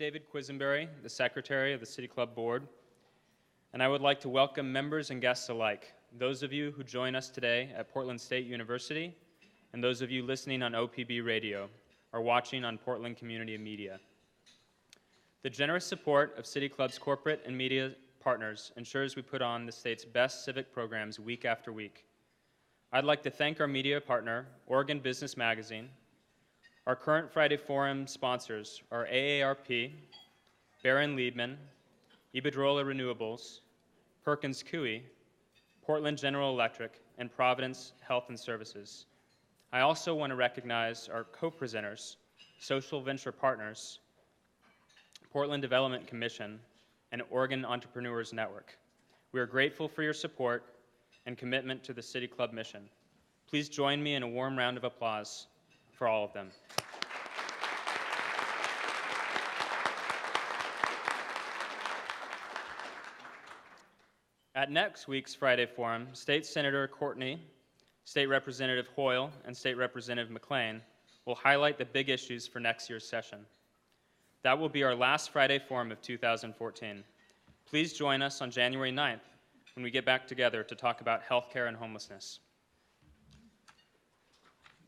David Quisenberry, the Secretary of the City Club Board, and I would like to welcome members and guests alike, those of you who join us today at Portland State University, and those of you listening on OPB Radio or watching on Portland Community Media. The generous support of City Club's corporate and media partners ensures we put on the state's best civic programs week after week. I'd like to thank our media partner, Oregon Business Magazine. Our current Friday Forum sponsors are AARP, Barron Liebman, Iberdrola Renewables, Perkins Coie, Portland General Electric, and Providence Health and Services. I also want to recognize our co-presenters, Social Venture Partners, Portland Development Commission, and Oregon Entrepreneurs Network. We are grateful for your support and commitment to the City Club mission. Please join me in a warm round of applause for all of them. At next week's Friday Forum, State Senator Courtney, State Representative Hoyle, and State Representative McLean will highlight the big issues for next year's session. That will be our last Friday Forum of 2014. Please join us on January 9th when we get back together to talk about healthcare and homelessness.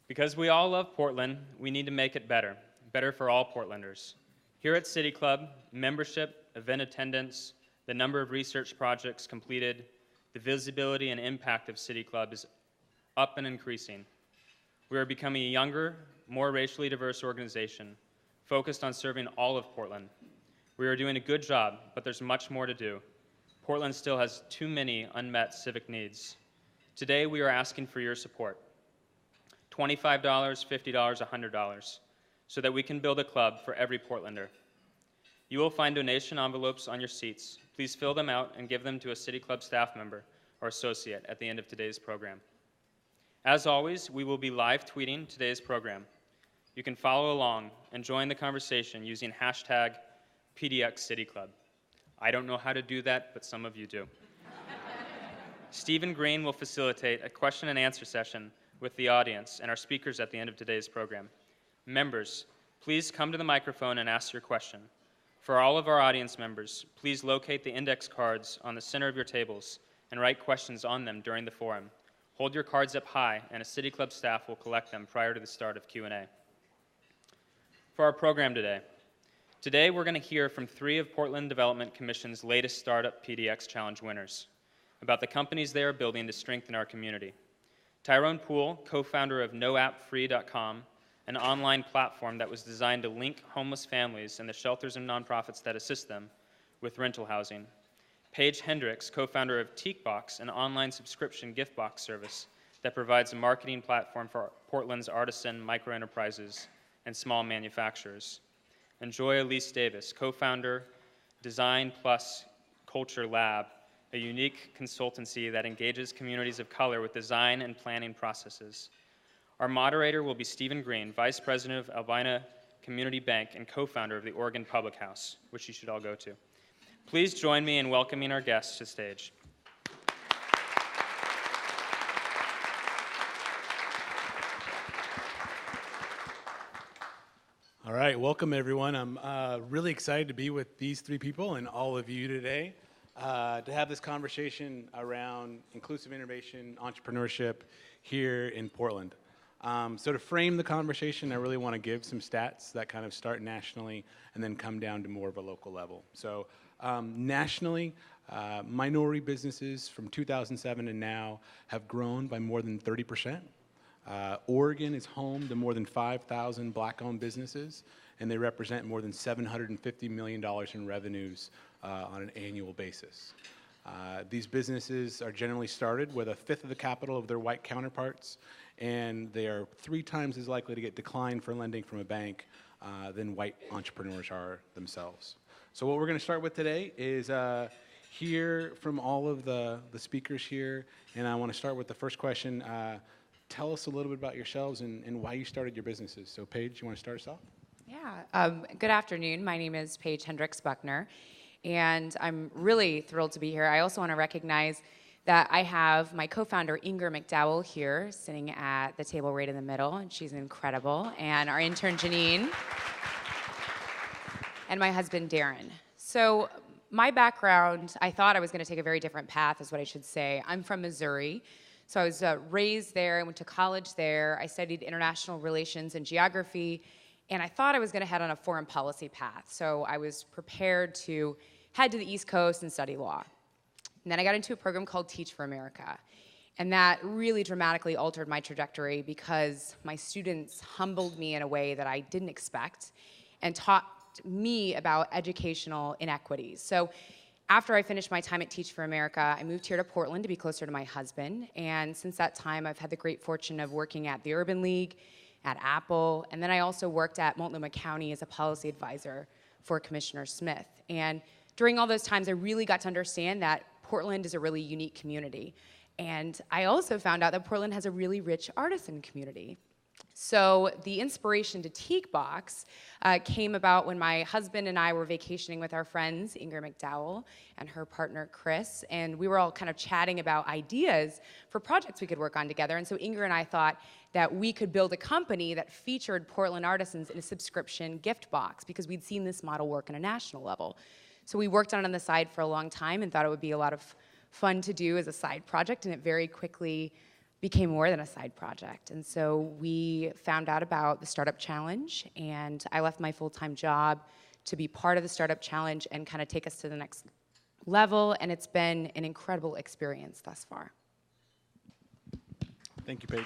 Because we all love Portland, we need to make it better, better for all Portlanders. Here at City Club, membership, event attendance, the number of research projects completed, the visibility and impact of City Club is up and increasing. We are becoming a younger, more racially diverse organization, focused on serving all of Portland. We are doing a good job, but there's much more to do. Portland still has too many unmet civic needs. Today, we are asking for your support. $25, $50, $100, so that we can build a club for every Portlander. You will find donation envelopes on your seats. Please fill them out and give them to a City Club staff member or associate at the end of today's program. As always, we will be live tweeting today's program. You can follow along and join the conversation using hashtag PDXCityClub. I don't know how to do that, but some of you do. Stephen Green will facilitate a question and answer session with the audience and our speakers at the end of today's program. Members, please come to the microphone and ask your question. For all of our audience members, please locate the index cards on the center of your tables and write questions on them during the forum. Hold your cards up high, and a City Club staff will collect them prior to the start of Q&A. For our program today, we're going to hear from 3 of Portland Development Commission's latest Startup PDX Challenge winners about the companies they are building to strengthen our community. Tyrone Poole, co-founder of NoAppFree.com, an online platform that was designed to link homeless families and the shelters and nonprofits that assist them with rental housing. Paige Hendricks, co-founder of Teakbox, an online subscription gift box service that provides a marketing platform for Portland's artisan microenterprises and small manufacturers. And Joy Elise Davis, co-founder, Design Plus Culture Lab, a unique consultancy that engages communities of color with design and planning processes. Our moderator will be Stephen Green, Vice President of Albina Community Bank and co-founder of the Oregon Public House, which you should all go to. Please join me in welcoming our guests to stage. All right, welcome everyone. I'm really excited to be with these 3 people and all of you today to have this conversation around inclusive innovation, entrepreneurship here in Portland. So to frame the conversation, I really want to give some stats that kind of start nationally and then come down to more of a local level. So nationally, minority businesses from 2007 and now have grown by more than 30%. Oregon is home to more than 5,000 Black-owned businesses, and they represent more than $750 million in revenues on an annual basis. These businesses are generally started with 1/5 of the capital of their white counterparts, and they are 3 times as likely to get declined for lending from a bank than white entrepreneurs are themselves. So what we're going to start with today is hear from all of the speakers here, and I want to start with the first question. Tell us a little bit about yourselves and why you started your businesses. So Paige, you want to start us off? Yeah, good afternoon. My name is Paige Hendricks Buckner, and I'm really thrilled to be here. I also want to recognize that I have my co-founder Inger McDowell here sitting at the table right in the middle, and she's incredible, and our intern Janine. and my husband, Darren. So my background, I thought I was going to take a very different path, is what I should say. I'm from Missouri. So I was raised there. I went to college there. I studied international relations and geography. And I thought I was going to head on a foreign policy path. So I was prepared to head to the East Coast and study law. And then I got into a program called Teach for America. And that really dramatically altered my trajectory because my students humbled me in a way that I didn't expect and taught me about educational inequities. So after I finished my time at Teach for America, I moved here to Portland to be closer to my husband. And since that time, I've had the great fortune of working at the Urban League, at Apple, and then I also worked at Multnomah County as a policy advisor for Commissioner Smith. And during all those times, I really got to understand that Portland is a really unique community. And I also found out that Portland has a really rich artisan community. So the inspiration to Teak Box came about when my husband and I were vacationing with our friends, Inger McDowell and her partner, Chris, and we were all kind of chatting about ideas for projects we could work on together. And so Inger and I thought that we could build a company that featured Portland artisans in a subscription gift box because we'd seen this model work on a national level. So we worked on it on the side for a long time and thought it would be a lot of fun to do as a side project, and it very quickly became more than a side project. And so we found out about the Startup Challenge, and I left my full-time job to be part of the Startup Challenge and kind of take us to the next level, and it's been an incredible experience thus far. Thank you, Paige.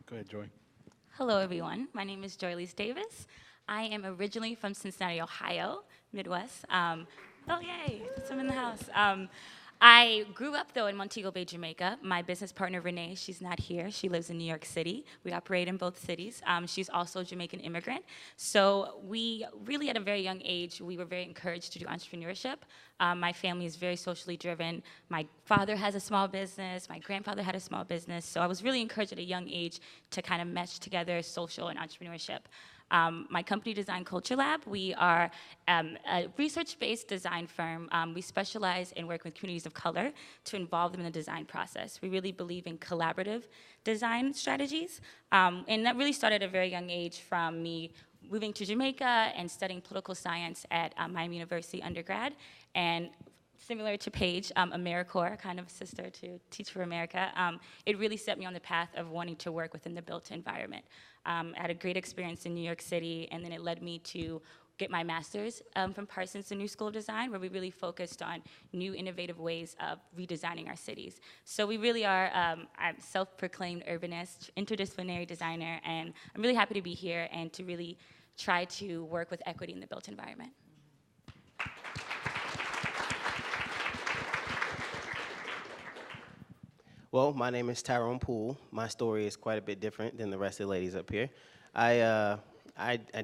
Go ahead, Joy. Hello, everyone. My name is Joylise Davis. I am originally from Cincinnati, Ohio, Midwest. Oh, yay, some in the house. I grew up, though, in Montego Bay, Jamaica. My business partner, Renee, she's not here. She lives in New York City. We operate in both cities. She's also a Jamaican immigrant. So we really, at a very young age, we were very encouraged to do entrepreneurship. My family is very socially driven. My father has a small business. My grandfather had a small business. So I was really encouraged at a young age to kind of mesh together social and entrepreneurship. My company, Design Culture Lab, we are a research-based design firm. We specialize in working with communities of color to involve them in the design process. We really believe in collaborative design strategies. And that really started at a very young age from me moving to Jamaica and studying political science at Miami University undergrad. And similar to Paige, AmeriCorps, kind of sister to Teach for America, it really set me on the path of wanting to work within the built environment. I had a great experience in New York City, and then it led me to get my master's from Parsons, the New School of Design, where we really focused on new innovative ways of redesigning our cities. So we really are a self-proclaimed urbanist, interdisciplinary designer, and I'm really happy to be here and to really try to work with equity in the built environment. Well, my name is Tyrone Poole. My story is quite a bit different than the rest of the ladies up here. I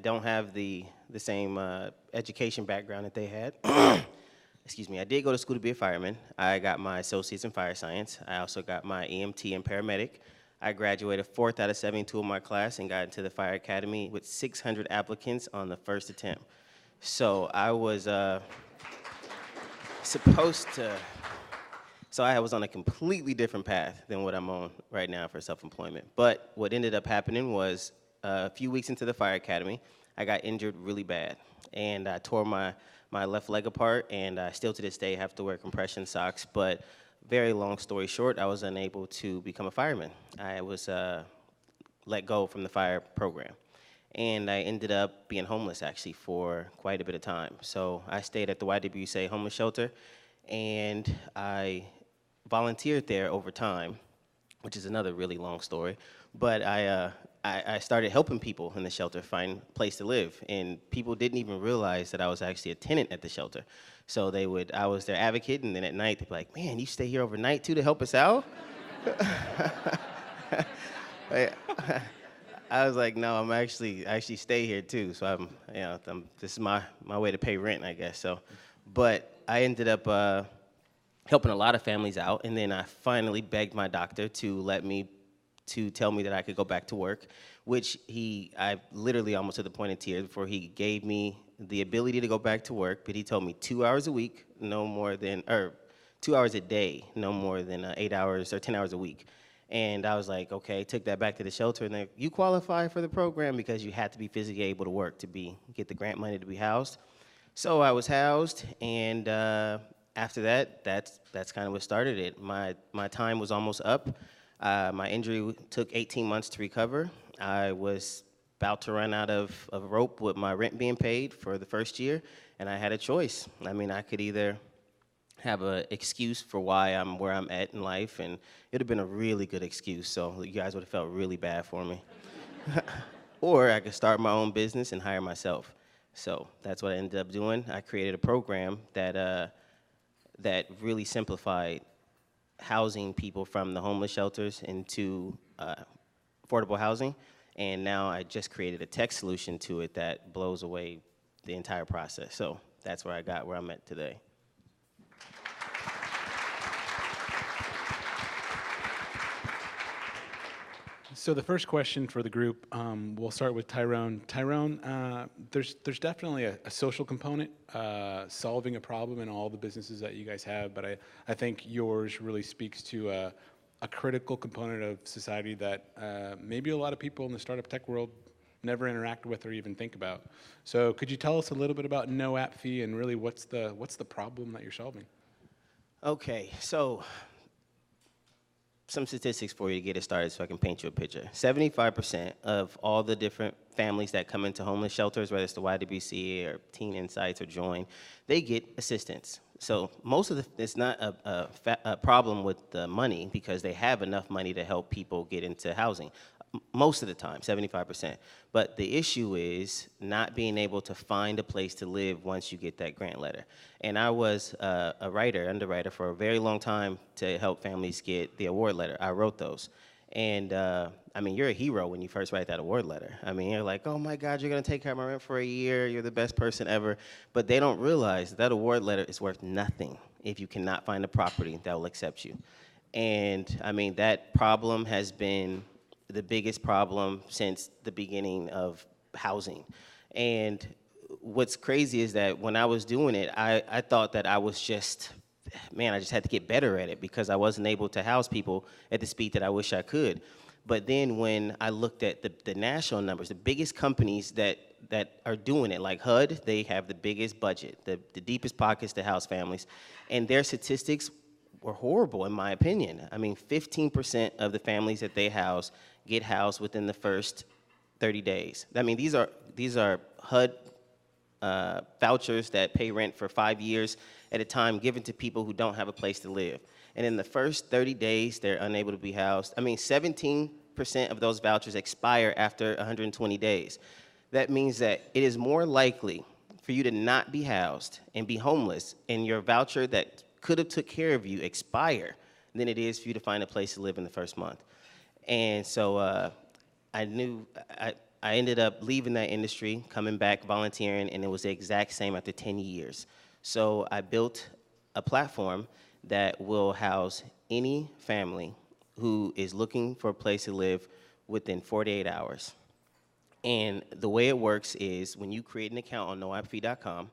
don't have the same education background that they had. Excuse me. I did go to school to be a fireman. I got my associates in fire science. I also got my EMT and paramedic. I graduated 4th out of 72 of my class and got into the fire academy with 600 applicants on the first attempt. So I was supposed to. So I was on a completely different path than what I'm on right now for self-employment. But what ended up happening was a few weeks into the fire academy, I got injured really bad. And I tore my left leg apart, and I still to this day have to wear compression socks. But very long story short, I was unable to become a fireman. I was let go from the fire program. And I ended up being homeless, actually, for quite a bit of time. So I stayed at the YWCA homeless shelter, and I volunteered there over time, which is another really long story. But I started helping people in the shelter find a place to live, and people didn't even realize that I was actually a tenant at the shelter. So I was their advocate, and then at night they'd be like, "Man, you stay here overnight too to help us out?" I was like, "No, I actually stay here too." So this is my way to pay rent, I guess. So, but I ended up helping a lot of families out, and then I finally begged my doctor to tell me that I could go back to work, which I literally almost to the point of tears before he gave me the ability to go back to work, but he told me 2 hours a week, no more than, or 2 hours a day, no more than 8 hours or 10 hours a week. And I was like, okay, took that back to the shelter, and you qualify for the program because you had to be physically able to work to get the grant money to be housed. So I was housed, and after that, that's kind of what started it. My time was almost up. My injury took 18 months to recover. I was about to run out of rope with my rent being paid for the first year, and I had a choice. I mean, I could either have an excuse for why I'm where I'm at in life, and it would have been a really good excuse, so you guys would have felt really bad for me. Or I could start my own business and hire myself. So that's what I ended up doing. I created a program that really simplified housing people from the homeless shelters into affordable housing, and now I just created a tech solution to it that blows away the entire process. So that's where I'm at today. So the first question for the group, we'll start with Tyrone. Tyrone, there's definitely a social component, solving a problem in all the businesses that you guys have, but I think yours really speaks to a critical component of society that maybe a lot of people in the startup tech world never interact with or even think about. So could you tell us a little bit about No App Fee and really what's the problem that you're solving? Okay, so some statistics for you to get it started so I can paint you a picture. 75% of all the different families that come into homeless shelters, whether it's the YWCA or Teen Insights or Join, they get assistance. So it's not a problem with the money because they have enough money to help people get into housing. Most of the time, 75%. But the issue is not being able to find a place to live once you get that grant letter. And I was a underwriter for a very long time to help families get the award letter. I wrote those. And I mean, you're a hero when you first write that award letter. I mean, you're like, oh my God, you're gonna take care of my rent for a year. You're the best person ever. But they don't realize that award letter is worth nothing if you cannot find a property that will accept you. And I mean, that problem has been the biggest problem since the beginning of housing. And what's crazy is that when I was doing it, I thought that I was just, man, I just had to get better at it because I wasn't able to house people at the speed that I wish I could. But then when I looked at the national numbers, the biggest companies that are doing it, like HUD, they have the biggest budget, the deepest pockets to house families, and their statistics were horrible in my opinion. I mean, 15% of the families that they house get housed within the first 30 days. I mean, these are HUD vouchers that pay rent for 5 years at a time given to people who don't have a place to live. And in the first 30 days, they're unable to be housed. I mean, 17% of those vouchers expire after 120 days. That means that it is more likely for you to not be housed and be homeless and your voucher that could have took care of you expire than it is for you to find a place to live in the first month. And so I ended up leaving that industry, coming back, volunteering, and it was the exact same after 10 years. So I built a platform that will house any family who is looking for a place to live within 48 hours. And the way it works is when you create an account on noappfee.com,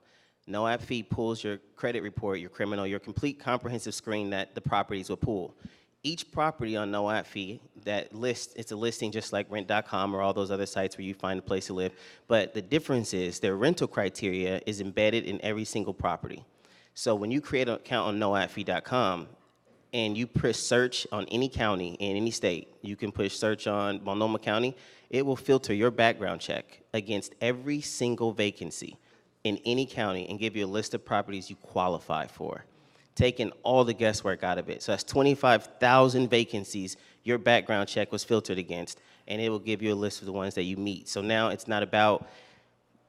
NoAppFee pulls your credit report, your criminal, your complete comprehensive screen that the properties will pull. Each property on NoAppFee, that list, it's a listing just like rent.com or all those other sites where you find a place to live, but the difference is their rental criteria is embedded in every single property. So when you create an account on noappfee.com and you push search on any county in any state, you can push search on Multnomah County, it will filter your background check against every single vacancy in any county and give you a list of properties you qualify for, taking all the guesswork out of it. So that's 25,000 vacancies your background check was filtered against, and it will give you a list of the ones that you meet. So now it's not about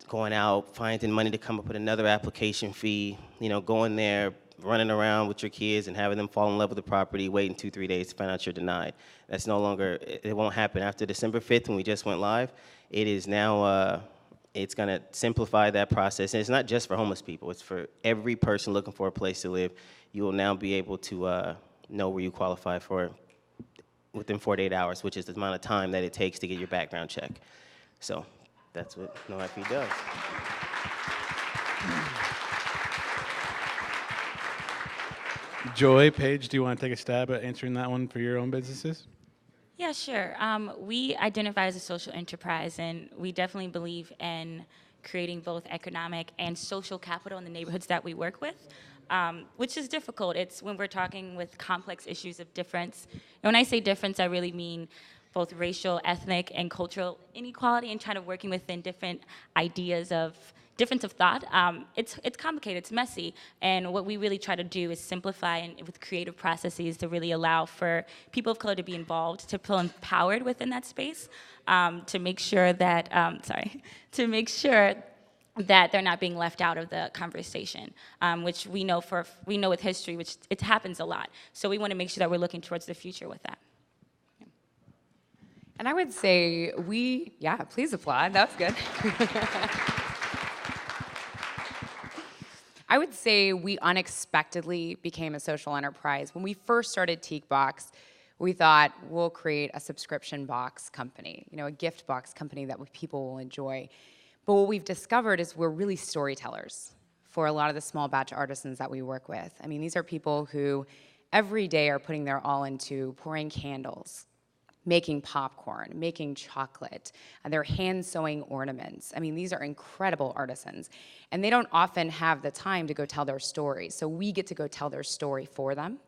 going out, finding money to come up with another application fee, going there, running around with your kids and having them fall in love with the property, waiting 2-3 days to find out you're denied. That's no longer, it won't happen. After December 5th when we just went live, it is now, it's gonna simplify that process. And it's not just for homeless people, it's for every person looking for a place to live. You will now be able to know where you qualify for within 48 hours, which is the amount of time that it takes to get your background check. So that's what NoAppFee does. Joy, Paige, do you want to take a stab at answering that one for your own businesses? Yeah, sure. We identify as a social enterprise, and we definitely believe in creating both economic and social capital in the neighborhoods that we work with, which is difficult. It's when we're talking with complex issues of difference. And when I say difference, I really mean both racial, ethnic, and cultural inequality, and trying to working within different ideas of difference of thought. It's complicated, it's messy, and what we really try to do is simplify and with creative processes to really allow for people of color to be involved, to feel empowered within that space, to make sure that to make sure that they're not being left out of the conversation, which we know with history, which it happens a lot. So we want to make sure that we're looking towards the future with that. And I would say please applaud. That was good. I would say we unexpectedly became a social enterprise. When we first started Teak Box, we thought we'll create a subscription box company, a gift box company that people will enjoy. But what we've discovered is we're really storytellers for a lot of the small batch artisans that we work with. I mean, these are people who every day are putting their all into pouring candles, making popcorn, making chocolate, and they're hand sewing ornaments. I mean, these are incredible artisans. And they don't often have the time to go tell their story. So we get to go tell their story for them.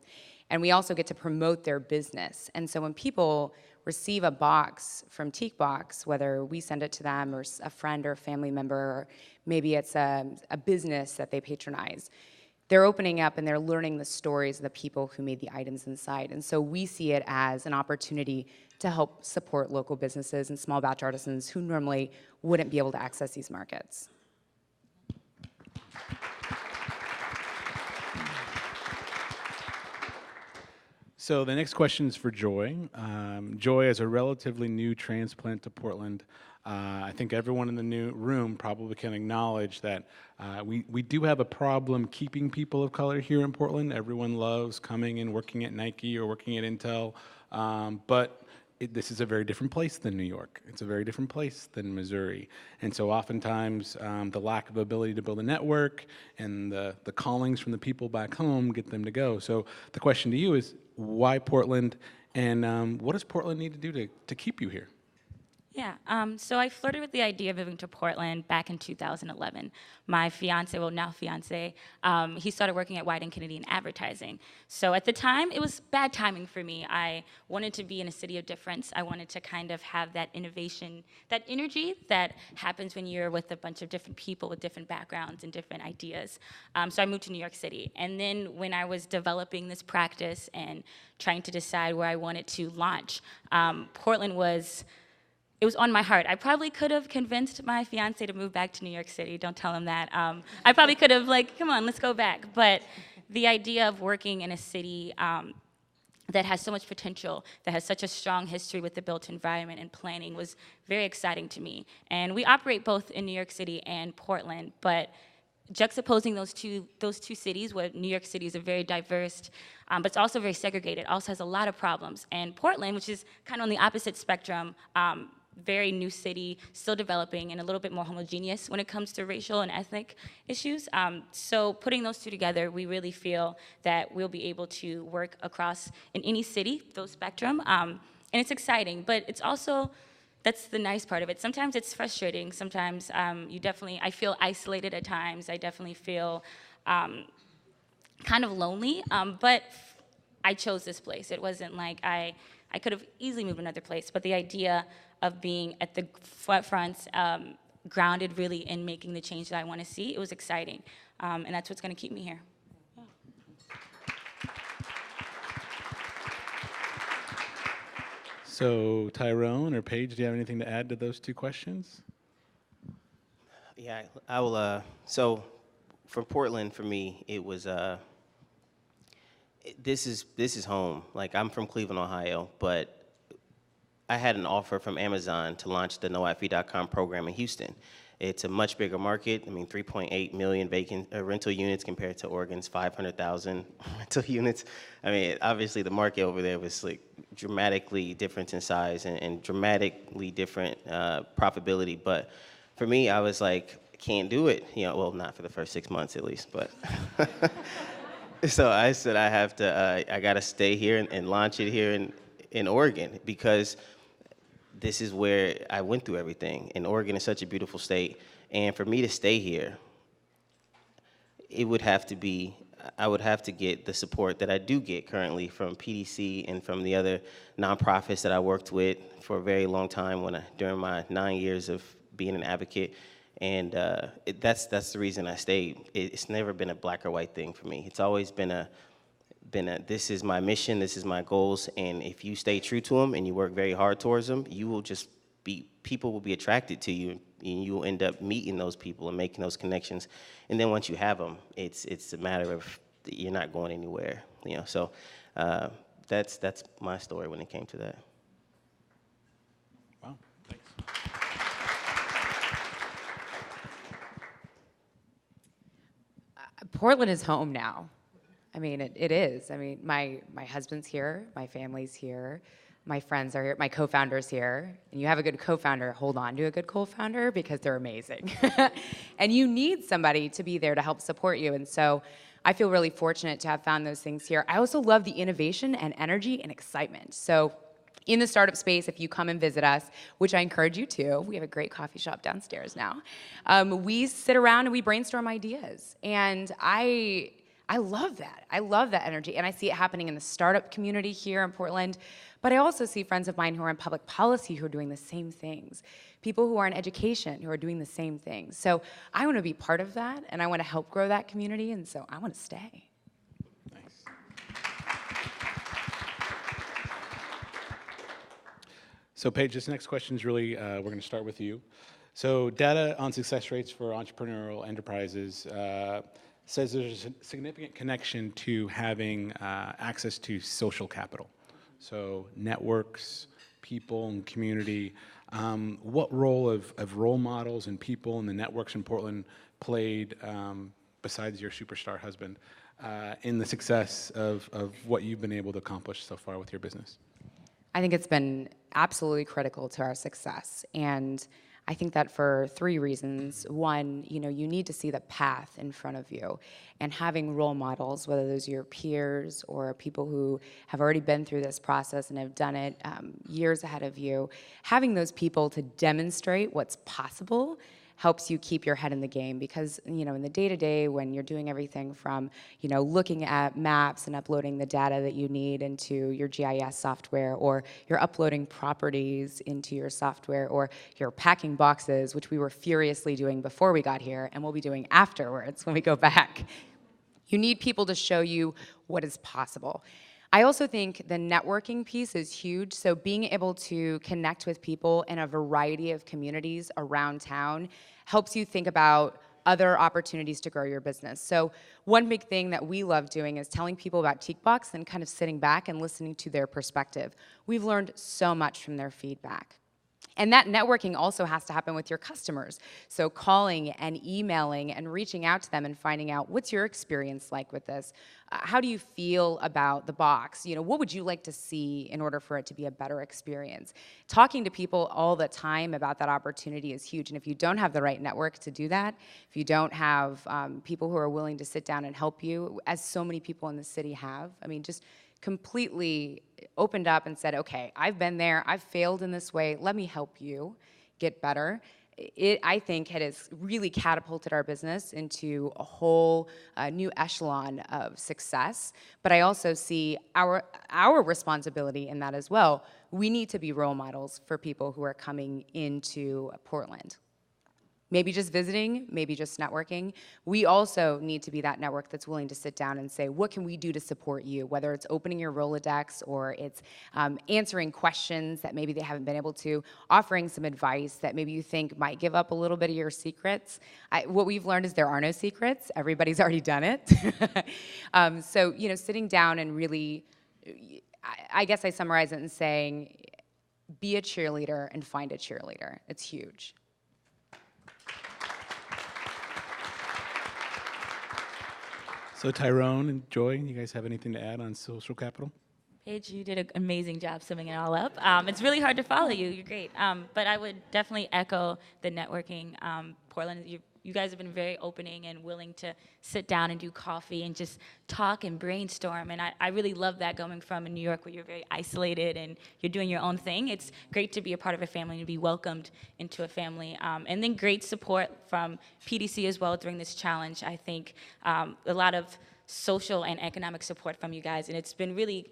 And we also get to promote their business. And so when people receive a box from Teak Box, whether we send it to them or a friend or a family member, or maybe it's a business that they patronize, they're opening up and they're learning the stories of the people who made the items inside. And so we see it as an opportunity to help support local businesses and small batch artisans who normally wouldn't be able to access these markets. So the next question is for Joy. Joy is a relatively new transplant to Portland. I think everyone in the new room probably can acknowledge that we do have a problem keeping people of color here in Portland. Everyone loves coming and working at Nike or working at Intel, but this is a very different place than New York. It's a very different place than Missouri. And so oftentimes the lack of ability to build a network and the callings from the people back home get them to go. So the question to you is, why Portland, and what does Portland need to do to keep you here? Yeah, so I flirted with the idea of moving to Portland back in 2011. My fiance, well now fiance, he started working at Wieden Kennedy in advertising. So at the time, it was bad timing for me. I wanted to be in a city of difference. I wanted to kind of have that innovation, that energy that happens when you're with a bunch of different people with different backgrounds and different ideas. So I moved to New York City. And then when I was developing this practice and trying to decide where I wanted to launch, Portland was on my heart. I probably could have convinced my fiance to move back to New York City. Don't tell him that. I probably could have come on, let's go back. But the idea of working in a city that has so much potential, that has such a strong history with the built environment and planning was very exciting to me. And we operate both in New York City and Portland, but juxtaposing those two cities, where New York City is a very diverse, but it's also very segregated, also has a lot of problems. And Portland, which is kind of on the opposite spectrum, very new city, still developing, and a little bit more homogeneous when it comes to racial and ethnic issues. So putting those two together, we really feel that we'll be able to work across in any city, those spectrum. And it's exciting, but it's also, that's the nice part of it. Sometimes it's frustrating. Sometimes I feel isolated at times. I definitely feel kind of lonely, but I chose this place. It wasn't like I could have easily moved another place, but the idea of being at the front, grounded really in making the change that I want to see, it was exciting. And that's what's going to keep me here. Yeah. So Tyrone or Paige, do you have anything to add to those two questions? Yeah, I will. So for Portland, for me, it was, this is home. Like, I'm from Cleveland, Ohio, but I had an offer from Amazon to launch the NoIFE.com program in Houston. It's a much bigger market. I mean, 3.8 million vacant rental units compared to Oregon's 500,000 rental units. I mean, obviously the market over there was like dramatically different in size and dramatically different profitability. But for me, I was like, I can't do it. Well, not for the first 6 months at least, but. So I said, I got to stay here and launch it here in Oregon because this is where I went through everything. And Oregon is such a beautiful state. And for me to stay here, it would have to be, I would have to get the support that I do get currently from PDC and from the other nonprofits that I worked with for a very long time during my 9 years of being an advocate. And that's the reason I stayed. It's never been a black or white thing for me. It's always been a this is my mission, this is my goals, and if you stay true to them and you work very hard towards them, you will just people will be attracted to you, and you will end up meeting those people and making those connections. And then once you have them, it's a matter of you're not going anywhere, you know. So that's my story when it came to that. Wow, thanks. Portland is home now. I mean, it is. I mean, my husband's here, my family's here, my friends are here, my co-founder's here. And you have a good co-founder, hold on to a good co-founder because they're amazing. And you need somebody to be there to help support you. And so I feel really fortunate to have found those things here. I also love the innovation and energy and excitement. So in the startup space, if you come and visit us, which I encourage you to, we have a great coffee shop downstairs now. We sit around and we brainstorm ideas. And I love that. I love that energy, and I see it happening in the startup community here in Portland, but I also see friends of mine who are in public policy who are doing the same things, people who are in education who are doing the same things. So I want to be part of that, and I want to help grow that community, and so I want to stay. Nice. So Paige, this next question is really, we're going to start with you. So data on success rates for entrepreneurial enterprises says there's a significant connection to having access to social capital. So networks, people, and community. What role of role models and people and the networks in Portland played, besides your superstar husband, in the success of what you've been able to accomplish so far with your business? I think it's been absolutely critical to our success, and I think that for 3 reasons. One, you need to see the path in front of you, and having role models, whether those are your peers or people who have already been through this process and have done it years ahead of you, having those people to demonstrate what's possible helps you keep your head in the game, because in the day-to-day, when you're doing everything from looking at maps and uploading the data that you need into your GIS software, or you're uploading properties into your software, or you're packing boxes, which we were furiously doing before we got here and we'll be doing afterwards when we go back. You need people to show you what is possible. I also think the networking piece is huge. So being able to connect with people in a variety of communities around town helps you think about other opportunities to grow your business. So one big thing that we love doing is telling people about TeakBox and kind of sitting back and listening to their perspective. We've learned so much from their feedback. And that networking also has to happen with your customers. So calling and emailing and reaching out to them and finding out, what's your experience like with this? How do you feel about the box? What would you like to see in order for it to be a better experience? Talking to people all the time about that opportunity is huge. And if you don't have the right network to do that, if you don't have people who are willing to sit down and help you, as so many people in the city have, just completely opened up and said, okay, I've been there, I've failed in this way, let me help you get better. I think it has really catapulted our business into a whole new echelon of success. But I also see our responsibility in that as well. We need to be role models for people who are coming into Portland. Maybe just visiting, maybe just networking. We also need to be that network that's willing to sit down and say, what can we do to support you? Whether it's opening your Rolodex, or it's answering questions that maybe they haven't been able to, offering some advice that maybe you think might give up a little bit of your secrets. What we've learned is there are no secrets. Everybody's already done it. So, sitting down and really, I guess I summarize it in saying, be a cheerleader and find a cheerleader. It's huge. So Tyrone and Joy, you guys have anything to add on social capital? Paige, you did an amazing job summing it all up. It's really hard to follow you. You're great. But I would definitely echo the networking. Portland, you guys have been very opening and willing to sit down and do coffee and just talk and brainstorm. And I really love that, coming from in New York where you're very isolated and you're doing your own thing. It's great to be a part of a family and to be welcomed into a family. And then great support from PDC as well during this challenge. I think a lot of social and economic support from you guys, and it's been really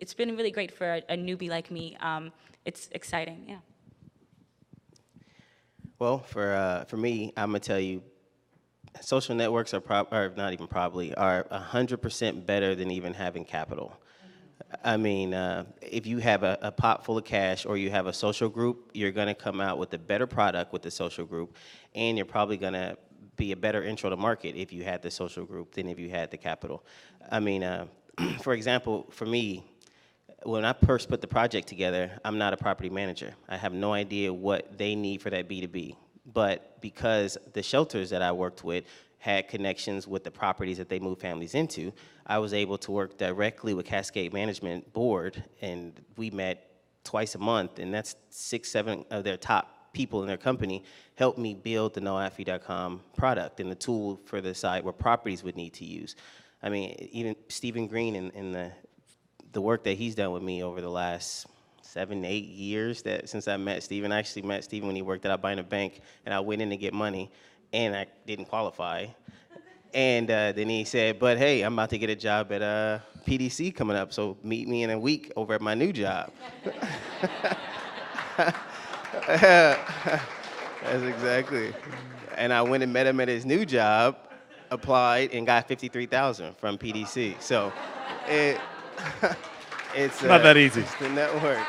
great for a newbie like me. It's exciting, yeah. Well, for me, I'm gonna tell you, social networks are not even probably, are 100% better than even having capital. I mean, if you have a pot full of cash or you have a social group, you're gonna come out with a better product with the social group, and you're probably gonna be a better intro to market if you had the social group than if you had the capital. I mean, for example, for me, when I first put the project together, I'm not a property manager. I have no idea what they need for that B2B. But because the shelters that I worked with had connections with the properties that they move families into, I was able to work directly with Cascade Management Board, and we met twice a month, and that's 6, 7 of their top people in their company helped me build the noaffi.com product and the tool for the site where properties would need to use. I mean, even Stephen Green in the work that he's done with me over the last 7, 8 years since I met Stephen. I actually met Stephen when he worked at Albina Bank, and I went in to get money, and I didn't qualify. And then he said, but hey, I'm about to get a job at PDC coming up, so meet me in a week over at my new job. That's exactly. And I went and met him at his new job, applied, and got $53,000 from PDC. So it's Not that easy. It's the network.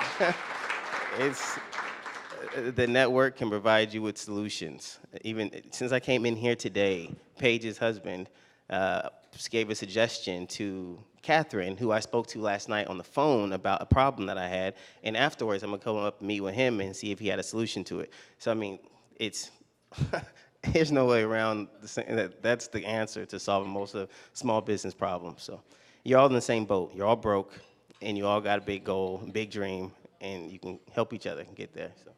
The network can provide you with solutions. Even since I came in here today, Paige's husband gave a suggestion to Catherine, who I spoke to last night on the phone about a problem that I had, and afterwards I'm gonna come up and meet with him and see if he had a solution to it. So I mean, it's there's no way around that's the answer to solving most of small business problems. So you're all in the same boat. You're all broke, and you all got a big goal, big dream, and you can help each other get there. So.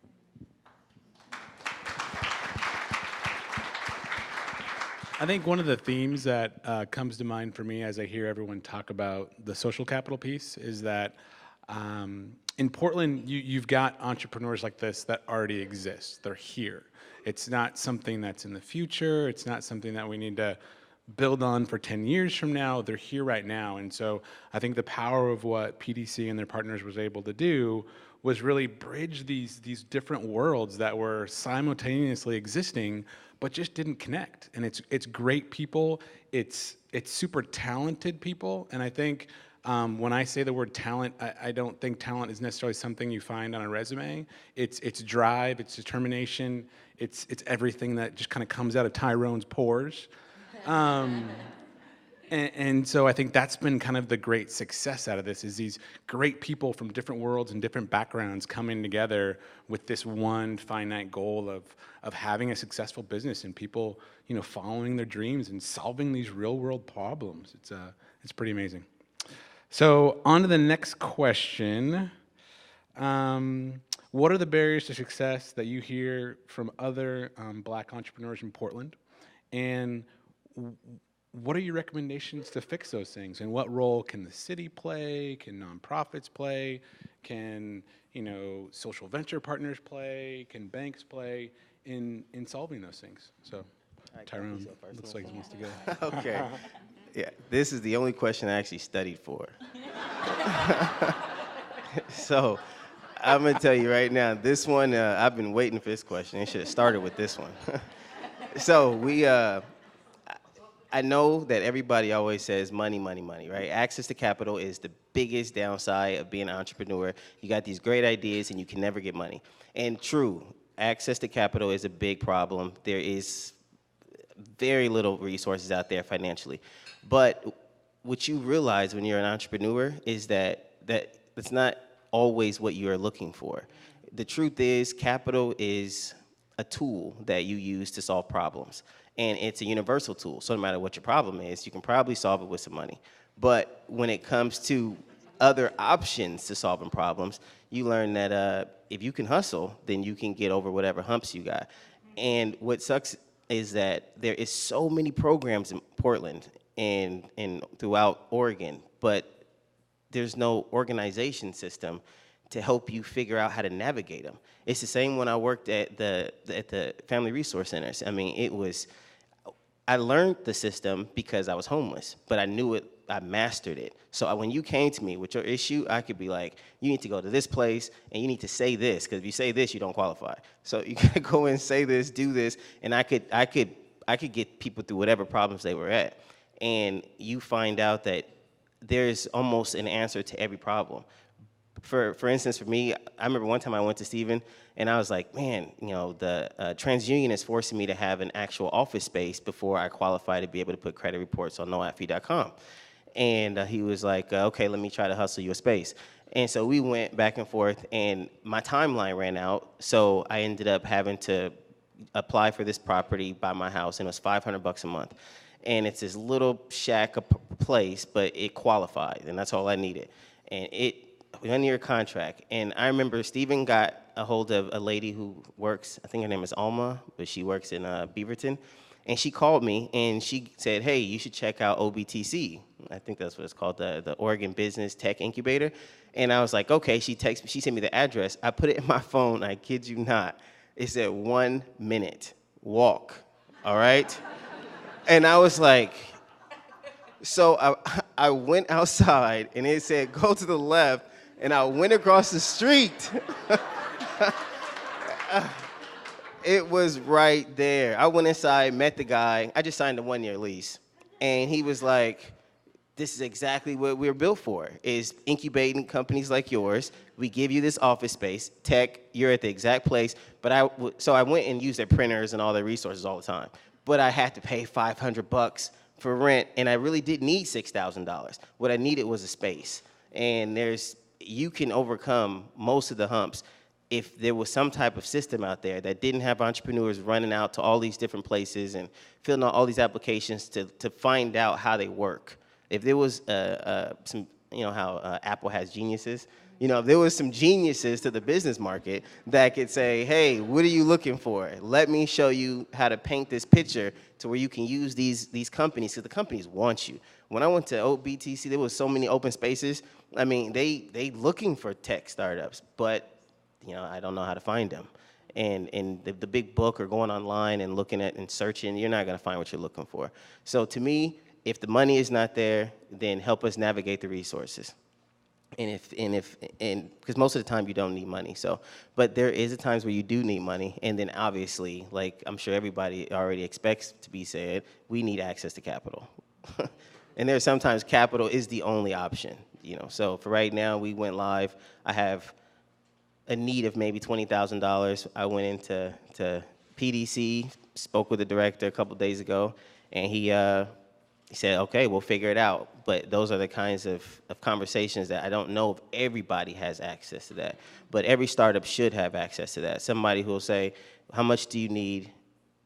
I think one of the themes that comes to mind for me as I hear everyone talk about the social capital piece is that in Portland, you've got entrepreneurs like this that already exist. They're here. It's not something that's in the future. It's not something that we need to build on for 10 years from now. They're here right now. And so I think the power of what PDC and their partners was able to do was really bridge these different worlds that were simultaneously existing but just didn't connect. And it's great people. It's super talented people. And I think when I say the word talent, I don't think talent is necessarily something you find on a resume. It's drive, it's determination, it's everything that just kind of comes out of Tyrone's pores. And so I think that's been kind of the great success out of this, is these great people from different worlds and different backgrounds coming together with this one finite goal of having a successful business and people, you know, following their dreams and solving these real world problems. It's pretty amazing. So on to the next question. What are the barriers to success that you hear from other Black entrepreneurs in Portland? And what are your recommendations to fix those things? And what role can the city play? Can nonprofits play? Can, you know, social venture partners play? Can banks play in solving those things? So Tyrone looks like he wants to go. Okay. Yeah, this is the only question I actually studied for. So I'm gonna tell you right now, this one, I've been waiting for this question. I should have started with this one. So I know that everybody always says money, money, money, right? Access to capital is the biggest downside of being an entrepreneur. You got these great ideas and you can never get money. And true, access to capital is a big problem. There is very little resources out there financially. But what you realize when you're an entrepreneur is that it's not always what you are looking for. The truth is, capital is a tool that you use to solve problems. And it's a universal tool, so no matter what your problem is, you can probably solve it with some money. But when it comes to other options to solving problems, you learn that if you can hustle, then you can get over whatever humps you got. And what sucks is that there is so many programs in Portland and throughout Oregon, but there's no organization system to help you figure out how to navigate them. It's the same when I worked at the Family Resource Centers. I mean, I learned the system because I was homeless, but I knew it, I mastered it. So when you came to me with your issue, I could be like, you need to go to this place and you need to say this, because if you say this, you don't qualify. So you gotta go and say this, do this, and I could get people through whatever problems they were at. And you find out that there's almost an answer to every problem. For instance, for me, I remember one time I went to Stephen, and I was like, man, you know, the TransUnion is forcing me to have an actual office space before I qualify to be able to put credit reports on noatfee.com. And he was like, okay, let me try to hustle you a space. And so we went back and forth, and my timeline ran out, so I ended up having to apply for this property by my house, and it was $500 a month. And it's this little shack place, but it qualified, and that's all I needed. And it 1-year contract. And I remember Stephen got a hold of a lady who works, I think her name is Alma, but she works in Beaverton. And she called me and she said, hey, you should check out OBTC. I think that's what it's called, the Oregon Business Tech Incubator. And I was like, okay, she sent me the address. I put it in my phone, I kid you not. It said 1 minute walk, all right? And I was like, so I went outside and it said, go to the left, and I went across the street. It was right there. I went inside, met the guy. I just signed a 1-year lease. And he was like, this is exactly what we're built for, is incubating companies like yours. We give you this office space. Tech, you're at the exact place. So I went and used their printers and all their resources all the time. But I had to pay $500 for rent, and I really didn't need $6,000. What I needed was a space. And you can overcome most of the humps if there was some type of system out there that didn't have entrepreneurs running out to all these different places and filling out all these applications to find out how they work. If there was some, you know how Apple has geniuses? You know, if there was some geniuses to the business market that could say, hey, what are you looking for? Let me show you how to paint this picture to where you can use these companies, because the companies want you. When I went to OBTC, there was so many open spaces. I mean, they looking for tech startups, but you know, I don't know how to find them. And the big book or going online and looking at and searching, you're not gonna find what you're looking for. So to me, if the money is not there, then help us navigate the resources. And because most of the time you don't need money. So, but there is times where you do need money, and then obviously, like I'm sure everybody already expects to be said, we need access to capital. And there's sometimes capital is the only option, you know. So for right now, we went live. I have a need of maybe $20,000. I went into PDC, spoke with the director a couple days ago, and he said, okay, we'll figure it out. But those are the kinds of conversations that I don't know if everybody has access to that. But every startup should have access to that. Somebody who will say, how much do you need?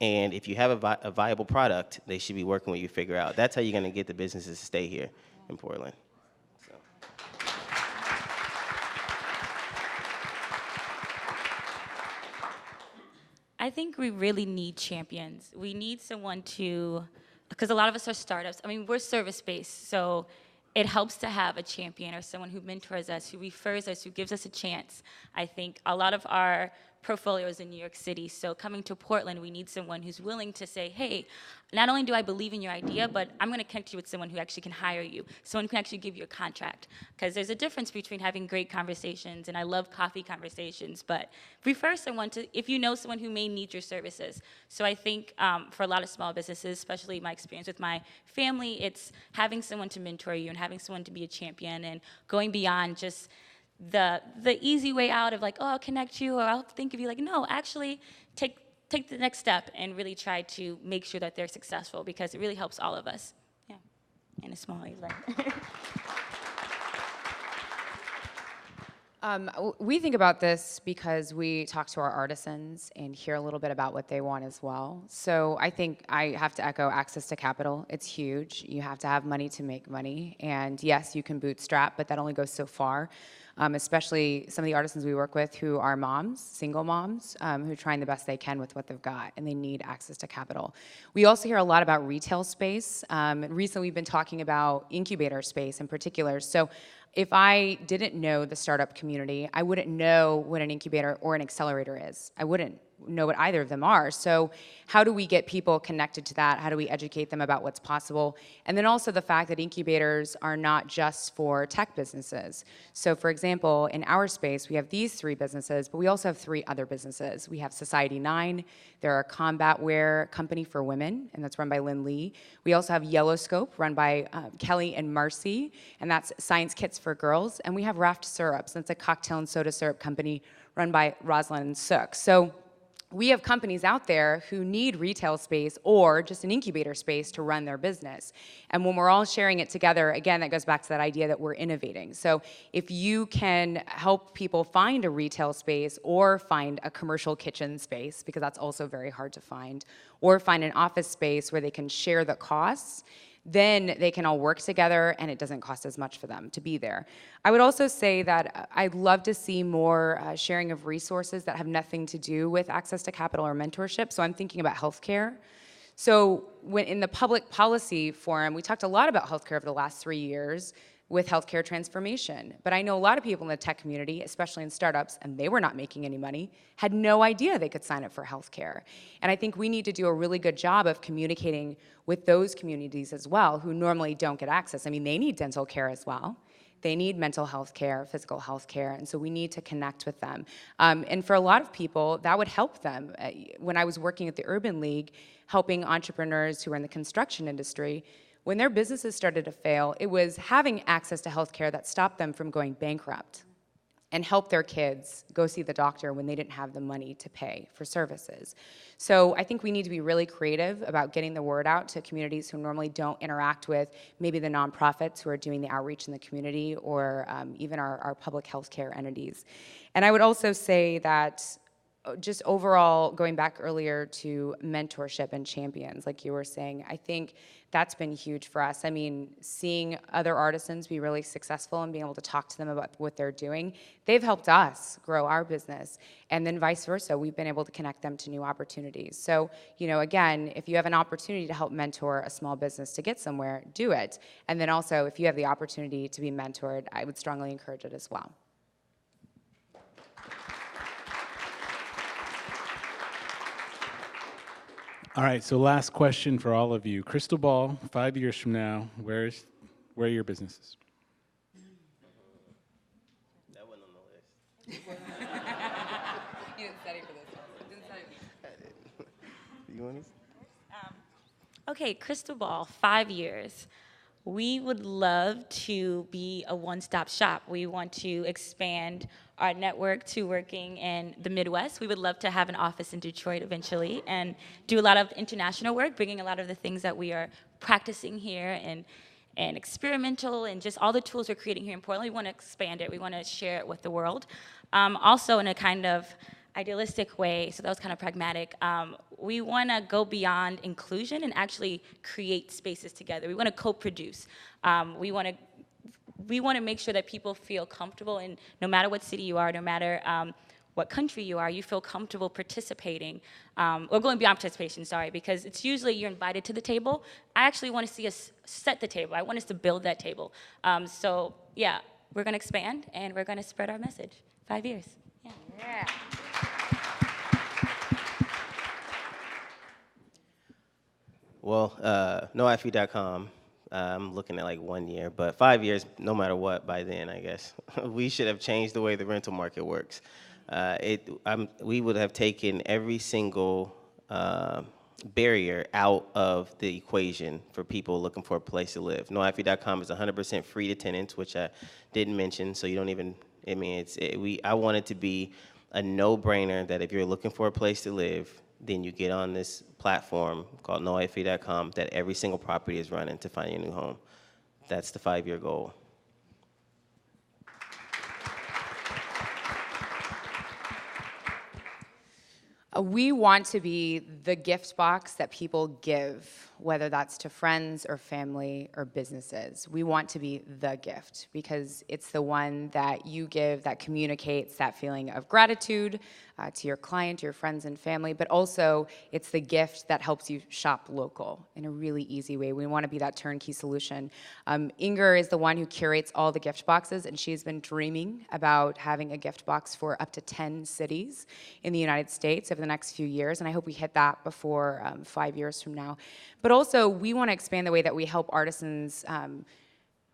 And if you have a viable product, they should be working with you to figure out. That's how you're gonna get the businesses to stay here in Portland. So. I think we really need champions. We need someone because a lot of us are startups. I mean, we're service-based, so it helps to have a champion or someone who mentors us, who refers us, who gives us a chance. I think a lot of our portfolio is in New York City, so coming to Portland, we need someone who's willing to say, hey, not only do I believe in your idea, but I'm gonna connect you with someone who actually can hire you, someone who can actually give you a contract. Because there's a difference between having great conversations, and I love coffee conversations, but refer someone if you know someone who may need your services. So I think for a lot of small businesses, especially my experience with my family, it's having someone to mentor you and having someone to be a champion and going beyond just the easy way out of like, oh, I'll connect you or I'll think of you. Like, no, actually take the next step and really try to make sure that they're successful, because it really helps all of us. Yeah, in a small way. We think about this because we talk to our artisans and hear a little bit about what they want as well. So I think I have to echo access to capital. It's huge. You have to have money to make money. And yes, you can bootstrap, but that only goes so far. especially some of the artisans we work with who are moms, single moms, who are trying the best they can with what they've got, and they need access to capital. We also hear a lot about retail space. Recently, we've been talking about incubator space in particular. So if I didn't know the startup community, I wouldn't know what an incubator or an accelerator is. I wouldn't know what either of them are. So how do we get people connected to that? How do we educate them about what's possible? And then also the fact that incubators are not just for tech businesses. So for example, in our space, we have these 3 businesses, but we also have 3 other businesses. We have Society 9, they're a combat wear company for women, and that's run by Lynn Lee. We also have Yellowscope, run by Kelly and Marcy, and that's science kits for girls. And we have Raft Syrups, that's a cocktail and soda syrup company run by Rosalind and Sook. So we have companies out there who need retail space or just an incubator space to run their business. And when we're all sharing it together, again, that goes back to that idea that we're innovating. So if you can help people find a retail space or find a commercial kitchen space, because that's also very hard to find, or find an office space where they can share the costs, then they can all work together and it doesn't cost as much for them to be there. I would also say that I'd love to see more sharing of resources that have nothing to do with access to capital or mentorship. So I'm thinking about healthcare. So when in the public policy forum, we talked a lot about healthcare over the last 3 years with healthcare transformation. But I know a lot of people in the tech community, especially in startups, and they were not making any money, had no idea they could sign up for healthcare. And I think we need to do a really good job of communicating with those communities as well who normally don't get access. I mean, they need dental care as well. They need mental health care, physical health care, and so we need to connect with them. And for a lot of people, that would help them. When I was working at the Urban League, helping entrepreneurs who were in the construction industry, when their businesses started to fail, it was having access to healthcare that stopped them from going bankrupt and helped their kids go see the doctor when they didn't have the money to pay for services. So I think we need to be really creative about getting the word out to communities who normally don't interact with maybe the nonprofits who are doing the outreach in the community or even our public healthcare entities. And I would also say that just overall, going back earlier to mentorship and champions, like you were saying, I think that's been huge for us. I mean, seeing other artisans be really successful and being able to talk to them about what they're doing, they've helped us grow our business. And then vice versa, we've been able to connect them to new opportunities. So, you know, again, if you have an opportunity to help mentor a small business to get somewhere, do it. And then also, if you have the opportunity to be mentored, I would strongly encourage it as well. All right, so last question for all of you. Crystal ball, 5 years from now, where are your businesses? That wasn't on the list. You didn't study for this. You want to? Okay, crystal ball, 5 years. We would love to be a one-stop shop. We want to expand our network to working in the Midwest. We would love to have an office in Detroit eventually and do a lot of international work, bringing a lot of the things that we are practicing here and experimental and just all the tools we're creating here in Portland. We want to expand it. We want to share it with the world. Also in a kind of idealistic way, so that was kind of pragmatic. We want to go beyond inclusion and actually create spaces together. We want to co-produce. We want to make sure that people feel comfortable, and no matter what city you are, no matter what country you are, you feel comfortable participating, or going beyond participation, sorry, because it's usually you're invited to the table. I actually want to see us set the table. I want us to build that table. So yeah, we're going to expand, and we're going to spread our message. 5 years. Yeah. Well, noife.com, I'm looking at like 1 year, but 5 years, no matter what, by then, I guess. We should have changed the way the rental market works. We would have taken every single barrier out of the equation for people looking for a place to live. Noife.com is 100% free to tenants, which I didn't mention, so you don't even, I mean, I want it to be a no-brainer that if you're looking for a place to live, then you get on this platform called noife.com that every single property is running to find your new home. That's the 5-year goal. We want to be the gift box that people give whether that's to friends or family or businesses. We want to be the gift because it's the one that you give that communicates that feeling of gratitude to your client, your friends and family, but also it's the gift that helps you shop local in a really easy way. We want to be that turnkey solution. Inger is the one who curates all the gift boxes, and she's been dreaming about having a gift box for up to 10 cities in the United States over the next few years, and I hope we hit that before 5 years from now. But also, we want to expand the way that we help artisans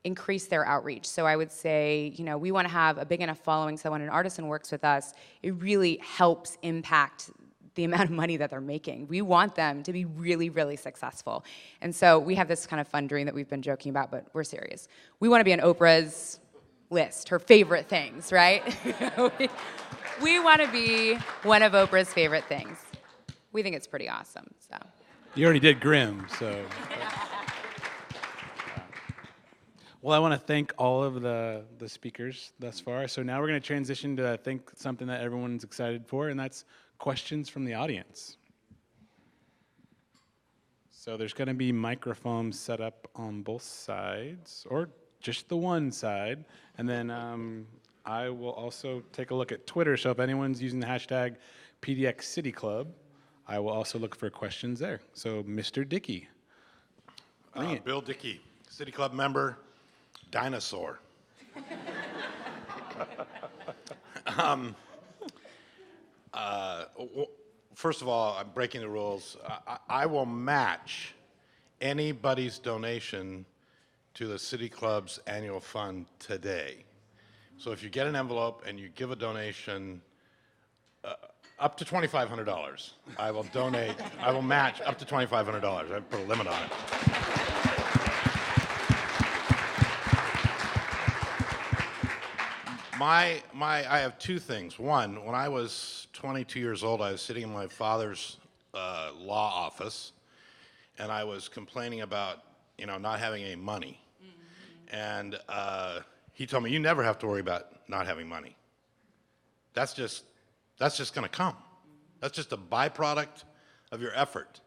increase their outreach. So I would say, we want to have a big enough following so when an artisan works with us, it really helps impact the amount of money that they're making. We want them to be really, really successful. And so we have this kind of fun dream that we've been joking about, but we're serious. We want to be on Oprah's list, her favorite things, right? we want to be one of Oprah's favorite things. We think it's pretty awesome, so. You already did Grimm, so. Well, I want to thank all of the speakers thus far. So now we're going to transition to, I think, something that everyone's excited for, and that's questions from the audience. So there's going to be microphones set up on both sides, or just the one side. And then I will also take a look at Twitter. So if anyone's using the hashtag PDXCityClub, I will also look for questions there. So Mr. Dickey. Bring it. Bill Dickey, City Club member, dinosaur. First of all, I'm breaking the rules. I will match anybody's donation to the City Club's annual fund today. So if you get an envelope and you give a donation up to $2,500, I will donate, I will match up to $2,500. I put a limit on it. I have two things. One, when I was 22 years old, I was sitting in my father's law office, and I was complaining about, not having any money. And he told me, you never have to worry about not having money. That's just going to come. That's just a byproduct of your effort.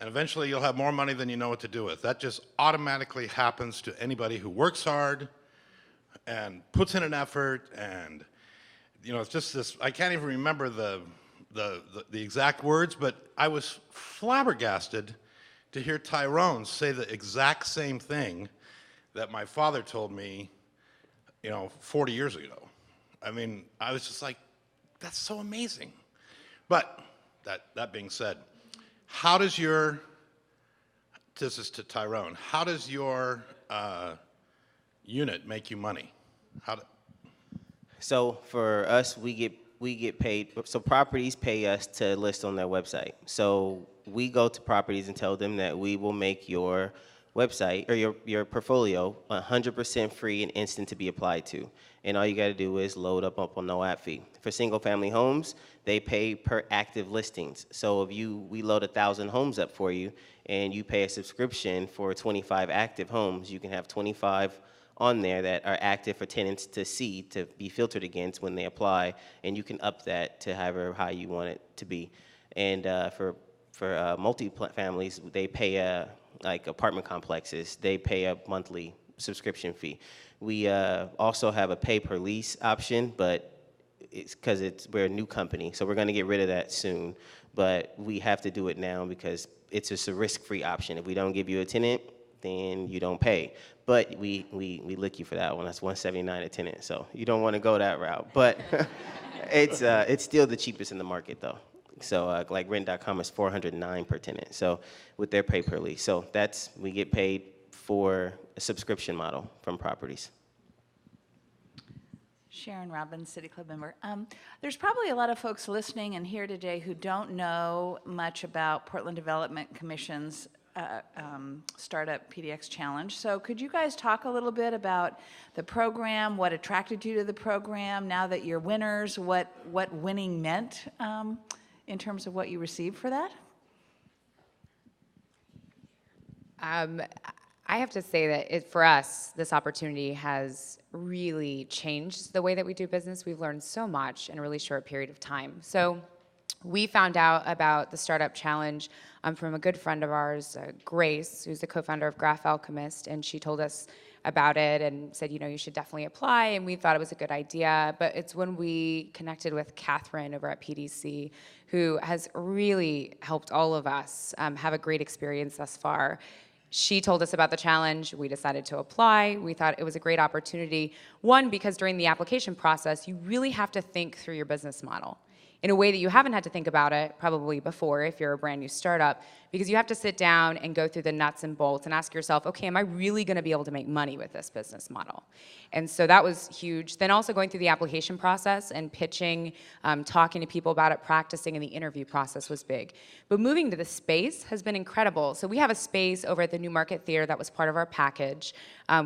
And eventually you'll have more money than you know what to do with. That just automatically happens to anybody who works hard and puts in an effort, and it's just this. I can't even remember the exact words, but I was flabbergasted to hear Tyrone say the exact same thing that my father told me, 40 years ago. I mean, I was just like, that's so amazing. But that being said, this is to Tyrone, how does your unit make you money? So for us, we get paid. So properties pay us to list on their website. So we go to properties and tell them that we will make your website or your portfolio 100% free and instant to be applied to. And all you got to do is load up on no app fee. For single family homes, they pay per active listings. So if we load 1,000 homes up for you and you pay a subscription for 25 active homes, you can have 25 on there that are active for tenants to see, to be filtered against when they apply, and you can up that to however high you want it to be. And for multi-families, they pay like apartment complexes, they pay a monthly subscription fee. We also have a pay per lease option, but it's because we're a new company, so we're going to get rid of that soon. But we have to do it now because it's just a risk-free option. If we don't give you a tenant, then you don't pay. But we lick you for that one. That's $179 a tenant, so you don't want to go that route. But it's still the cheapest in the market, though. So like Rent.com is $409 per tenant. So with their pay per lease, so we get paid for a subscription model from properties. Sharon Robbins, City Club member. There's probably a lot of folks listening and here today who don't know much about Portland Development Commission's Startup PDX Challenge. So could you guys talk a little bit about the program, what attracted you to the program, now that you're winners, what winning meant in terms of what you received for that? I have to say that for us, this opportunity has really changed the way that we do business. We've learned so much in a really short period of time. So we found out about the Startup Challenge from a good friend of ours, Grace, who's the co-founder of Graph Alchemist, and she told us about it and said, you know, you should definitely apply, and we thought it was a good idea. But it's when we connected with Catherine over at PDC, who has really helped all of us have a great experience thus far. She told us about the challenge. We decided to apply. We thought it was a great opportunity. One, because during the application process, you really have to think through your business model in a way that you haven't had to think about it probably before if you're a brand new startup, because you have to sit down and go through the nuts and bolts and ask yourself, okay, am I really gonna be able to make money with this business model? And so that was huge. Then also going through the application process and pitching, talking to people about it, practicing, and the interview process was big. But moving to the space has been incredible. So we have a space over at the Newmarket Theater that was part of our package.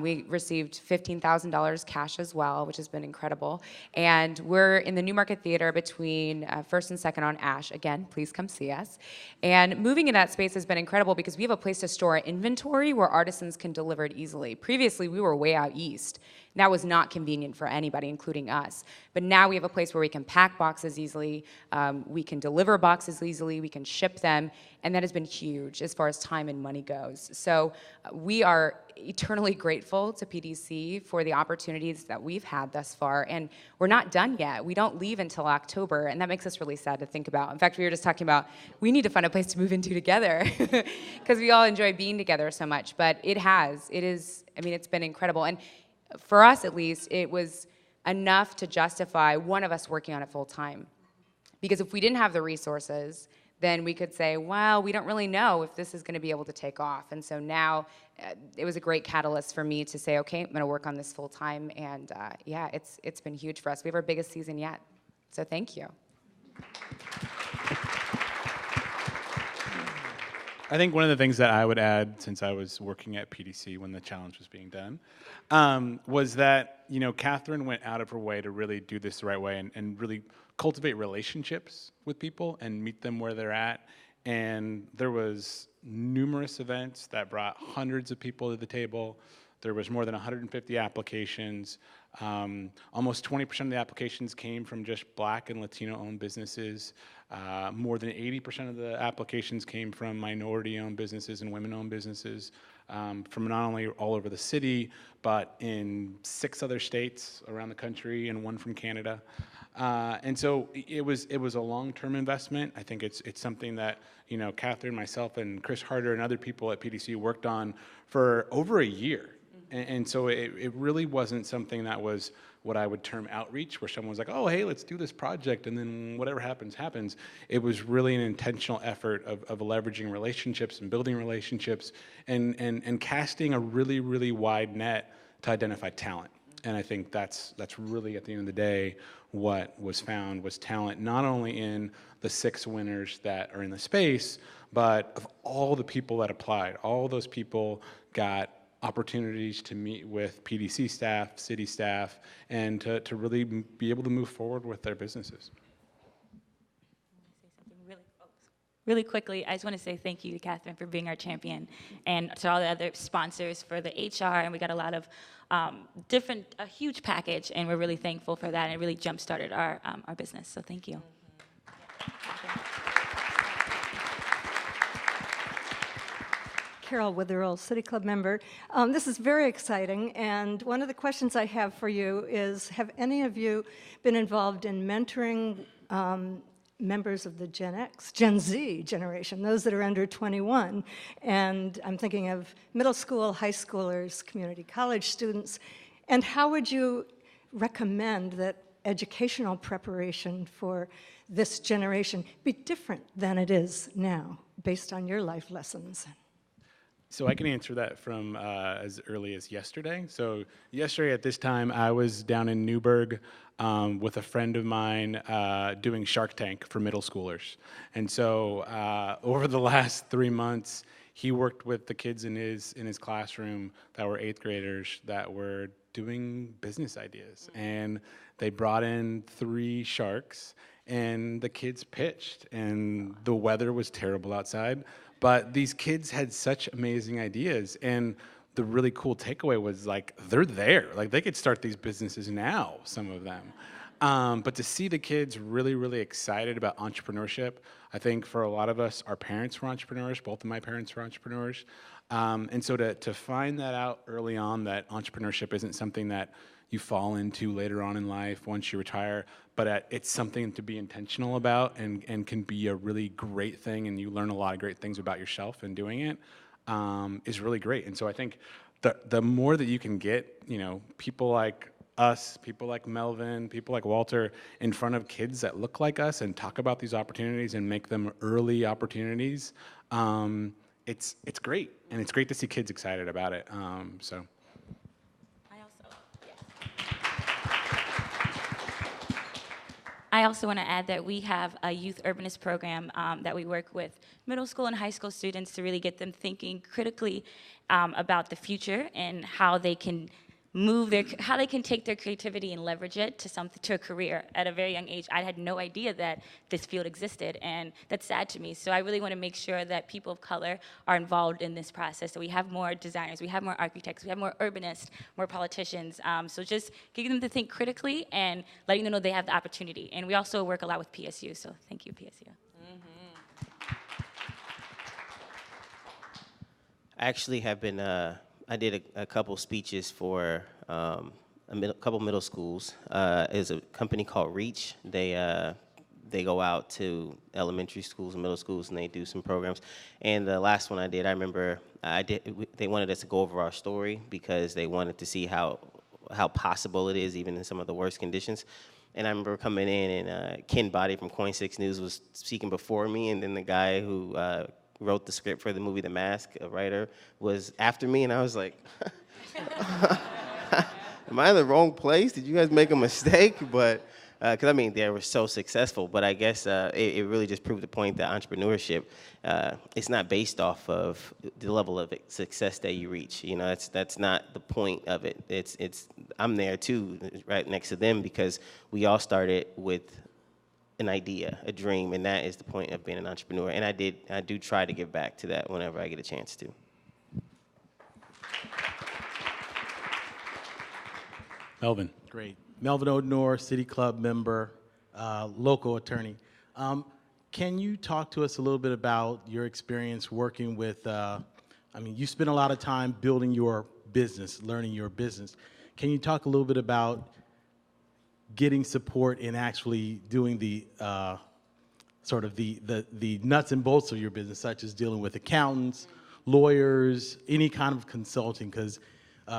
We received $15,000 cash as well, which has been incredible. And we're in the Newmarket Theater between 1st and 2nd on Ash. Again, please come see us. And moving in that space has been incredible because we have a place to store our inventory where artisans can deliver it easily. Previously, we were way out east. That was not convenient for anybody, including us. But now we have a place where we can pack boxes easily, we can deliver boxes easily, we can ship them, and that has been huge as far as time and money goes. So we are eternally grateful to PDC for the opportunities that we've had thus far, and we're not done yet. We don't leave until October, and that makes us really sad to think about. In fact, we were just talking about we need to find a place to move into together because we all enjoy being together so much. But it's been incredible. And for us, at least, it was enough to justify one of us working on it full time. Because if we didn't have the resources, then we could say, well, we don't really know if this is going to be able to take off. And so now it was a great catalyst for me to say, okay, I'm going to work on this full time. And yeah, it's been huge for us. We have our biggest season yet. So thank you. I think one of the things that I would add, since I was working at PDC when the challenge was being done, was that, you know, Catherine went out of her way to really do this the right way and really cultivate relationships with people and meet them where they're at. And there was numerous events that brought hundreds of people to the table. There was more than 150 applications. Almost 20% of the applications came from just Black and Latino-owned businesses. More than 80% of the applications came from minority-owned businesses and women-owned businesses from not only all over the city, but in 6 other states around the country and 1 from Canada. And so it was a long-term investment. I think it's something that, you know, Catherine, myself, and Chris Harder and other people at PDC worked on for over a year. And so it really wasn't something that was what I would term outreach, where someone was like, oh, hey, let's do this project, and then whatever happens, happens. It was really an intentional effort of leveraging relationships and building relationships and casting a really, really wide net to identify talent. And I think that's really, at the end of the day, what was found was talent, not only in the 6 winners that are in the space, but of all the people that applied. All those people got opportunities to meet with PDC staff, city staff, and to really be able to move forward with their businesses. Really quickly, I just want to say thank you to Catherine for being our champion, and to all the other sponsors for the HR, and we got a lot of a huge package, and we're really thankful for that, and it really jump-started our business, so thank you. Carol Witherell, City Club member. This is very exciting, and one of the questions I have for you is, have any of you been involved in mentoring members of the Gen Z generation, those that are under 21? And I'm thinking of middle school, high schoolers, community college students. And how would you recommend that educational preparation for this generation be different than it is now, based on your life lessons? So I can answer that from as early as yesterday. So yesterday at this time, I was down in Newburgh with a friend of mine doing Shark Tank for middle schoolers. And so over the last 3 months, he worked with the kids in his classroom that were 8th graders that were doing business ideas. And they brought in 3 sharks, and the kids pitched, and the weather was terrible outside. But these kids had such amazing ideas, and the really cool takeaway was, like, they're there. Like, they could start these businesses now, some of them. But to see the kids really, really excited about entrepreneurship, I think for a lot of us, our parents were entrepreneurs. Both of my parents were entrepreneurs. And so to find that out early on, that entrepreneurship isn't something that you fall into later on in life once you retire, but it's something to be intentional about and can be a really great thing, and you learn a lot of great things about yourself in doing it, is really great. And so I think the more that you can get, people like us, people like Melvin, people like Walter in front of kids that look like us and talk about these opportunities and make them early opportunities, it's great. And it's great to see kids excited about it. So. I also want to add that we have a youth urbanist program that we work with middle school and high school students to really get them thinking critically about the future and how they can how they can take their creativity and leverage it to a career. At a very young age, I had no idea that this field existed, and that's sad to me. So I really want to make sure that people of color are involved in this process, that we have more designers, we have more architects, we have more urbanists, more politicians. So just getting them to think critically and letting them know they have the opportunity. And we also work a lot with PSU, so thank you, PSU. I actually have been, I did a couple speeches for couple middle schools. There's a company called Reach. They go out to elementary schools and middle schools, and they do some programs. And the last one I did, I remember they wanted us to go over our story because they wanted to see how possible it is even in some of the worst conditions. And I remember coming in, and Ken Body from Coin 6 News was speaking before me, and then the guy who wrote the script for the movie The Mask, a writer, was after me, and I was like, am I in the wrong place? Did you guys make a mistake? But, because I mean, they were so successful, but I guess it really just proved the point that entrepreneurship, it's not based off of the level of success that you reach. That's not the point of it. I'm there too, right next to them, because we all started with an idea, a dream, and that is the point of being an entrepreneur. And I do try to give back to that whenever I get a chance to. Melvin. Great. Melvin Odenor, City Club member, local attorney. Can you talk to us a little bit about your experience working with, you spent a lot of time building your business, learning your business. Can you talk a little bit about getting support in actually doing the sort of the nuts and bolts of your business, such as dealing with accountants, lawyers, any kind of consulting? Because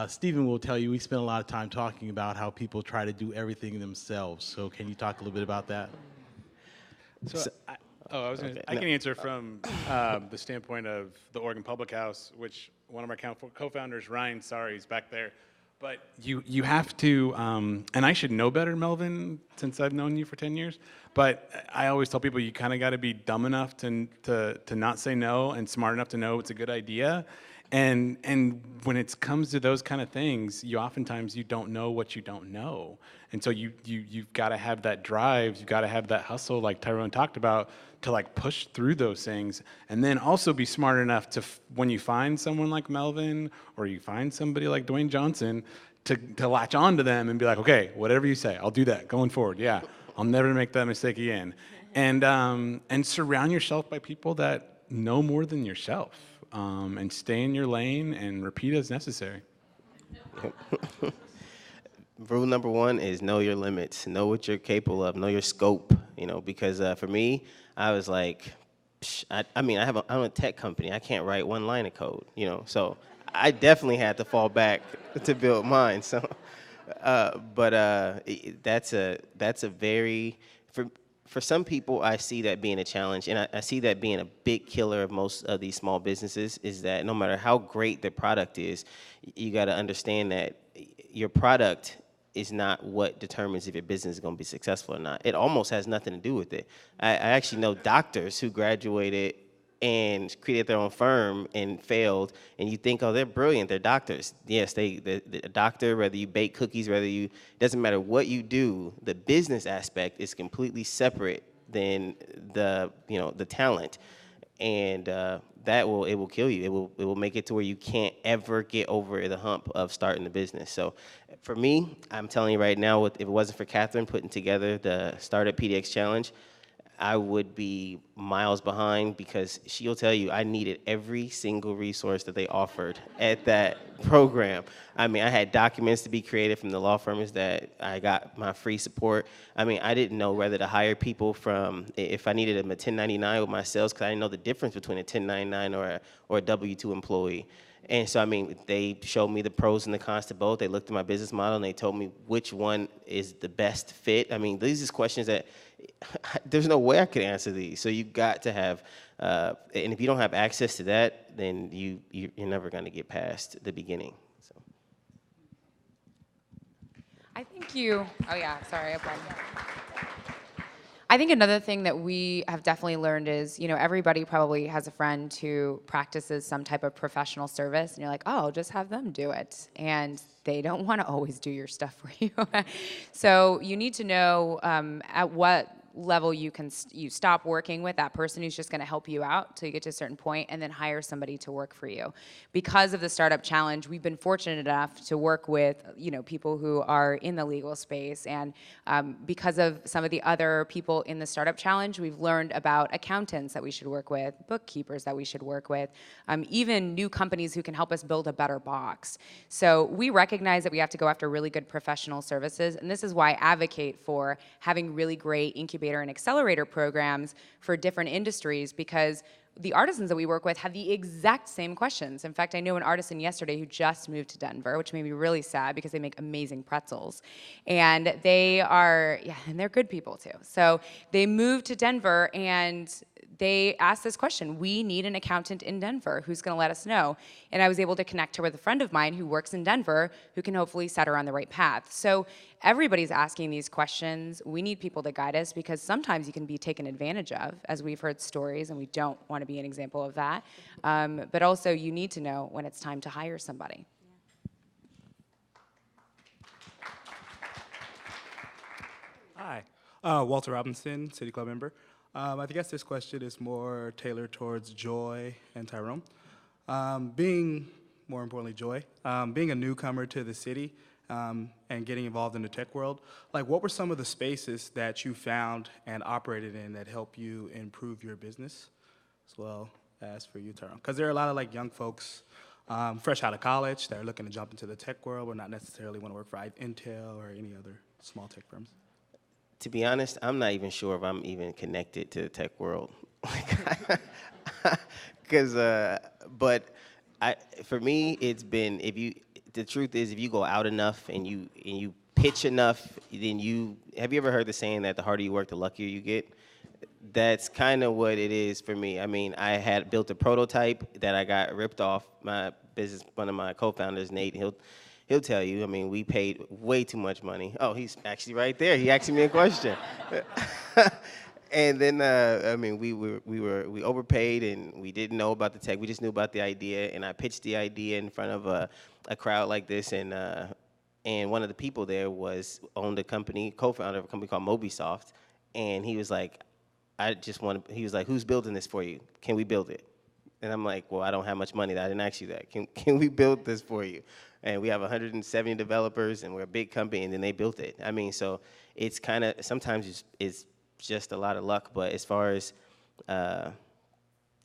Stephen will tell you we spend a lot of time talking about how people try to do everything themselves. So can you talk a little bit about that? I can answer from the standpoint of the Oregon Public House, which one of our co-founders, Ryan Sari, is back there. But you have to, and I should know better, Melvin, since I've known you for 10 years, but I always tell people you kind of got to be dumb enough to not say no and smart enough to know it's a good idea. And when it comes to those kind of things, oftentimes you don't know what you don't know. And so you've got to have that drive, you've got to have that hustle like Tyrone talked about to like push through those things. And then also be smart enough to, when you find someone like Melvin or you find somebody like Dwayne Johnson, to latch on to them and be like, okay, whatever you say, I'll do that going forward. Yeah, I'll never make that mistake again. And surround yourself by people that know more than yourself. And stay in your lane and repeat as necessary. Rule number one is know your limits, know what you're capable of, know your scope, because for me, I was like, I'm a tech company. I can't write one line of code, so I definitely had to fall back to build mine. So, that's a very, for some people, I see that being a challenge, and I see that being a big killer of most of these small businesses, is that no matter how great their product is, you got to understand that your product is not what determines if your business is going to be successful or not. It almost has nothing to do with it. I actually know doctors who graduated and created their own firm and failed, and you think, oh, they're brilliant, they're doctors. Yes, the doctor, whether you bake cookies, it doesn't matter what you do, the business aspect is completely separate than the talent. And it will kill you. It will make it to where you can't ever get over the hump of starting the business. So for me, I'm telling you right now, if it wasn't for Catherine putting together the Startup PDX Challenge, I would be miles behind, because she'll tell you I needed every single resource that they offered at that program. I mean, I had documents to be created from the law firms that I got my free support. I mean, I didn't know whether to hire people from, if I needed a 1099 with my sales, because I didn't know the difference between a 1099 or a W-2 employee. And so, I mean, they showed me the pros and the cons to both. They looked at my business model and they told me which one is the best fit. I mean, these are questions that there's no way I could answer these. So you got to have, and if you don't have access to that, then you're never going to get past the beginning. So. I think oh yeah, sorry, I think another thing that we have definitely learned is, everybody probably has a friend who practices some type of professional service, and you're like, oh, just have them do it. And they don't want to always do your stuff for you. So you need to know at what level you stop working with that person who's just going to help you out till you get to a certain point, and then hire somebody to work for you. Because of the Startup Challenge, we've been fortunate enough to work with people who are in the legal space, and because of some of the other people in the Startup Challenge, we've learned about accountants that we should work with, bookkeepers that we should work with, even new companies who can help us build a better box. So we recognize that we have to go after really good professional services, and this is why I advocate for having really great incubator and accelerator programs for different industries, because the artisans that we work with have the exact same questions. In fact, I know an artisan yesterday who just moved to Denver, which made me really sad because they make amazing pretzels. And and they're good people too. So they moved to Denver and they asked this question: we need an accountant in Denver, who's going to let us know? And I was able to connect her with a friend of mine who works in Denver, who can hopefully set her on the right path. So everybody's asking these questions. We need people to guide us, because sometimes you can be taken advantage of, as we've heard stories, and we don't want to be an example of that. But also, you need to know when it's time to hire somebody. Hi, Walter Robinson, City Club member. I guess this question is more tailored towards Joy and Tyrone. More importantly, Joy, being a newcomer to the city and getting involved in the tech world, what were some of the spaces that you found and operated in that help you improve your business, as well as for you, Tyrone? Because there are a lot of young folks fresh out of college that are looking to jump into the tech world, but not necessarily want to work for Intel or any other small tech firms. To be honest, I'm not even sure if I'm even connected to the tech world. For me, it's been, the truth is, if you go out enough and you pitch enough, then have you ever heard the saying that the harder you work, the luckier you get? That's kind of what it is for me. I mean, I had built a prototype that I got ripped off. My business, one of my co-founders, Nate, he'll tell you, I mean, we paid way too much money. Oh, he's actually right there. He asked me a question. And then, I mean, we overpaid, and we didn't know about the tech. We just knew about the idea, and I pitched the idea in front of a crowd like this, and one of the people there owned a company, co-founder of a company called Mobisoft, and he was like, he was like, who's building this for you? Can we build it? And I'm like, well, I don't have much money. I didn't ask you that. Can we build this for you? And we have 170 developers, and we're a big company, and then they built it. I mean, so it's kind of, sometimes it's just a lot of luck, but as far as,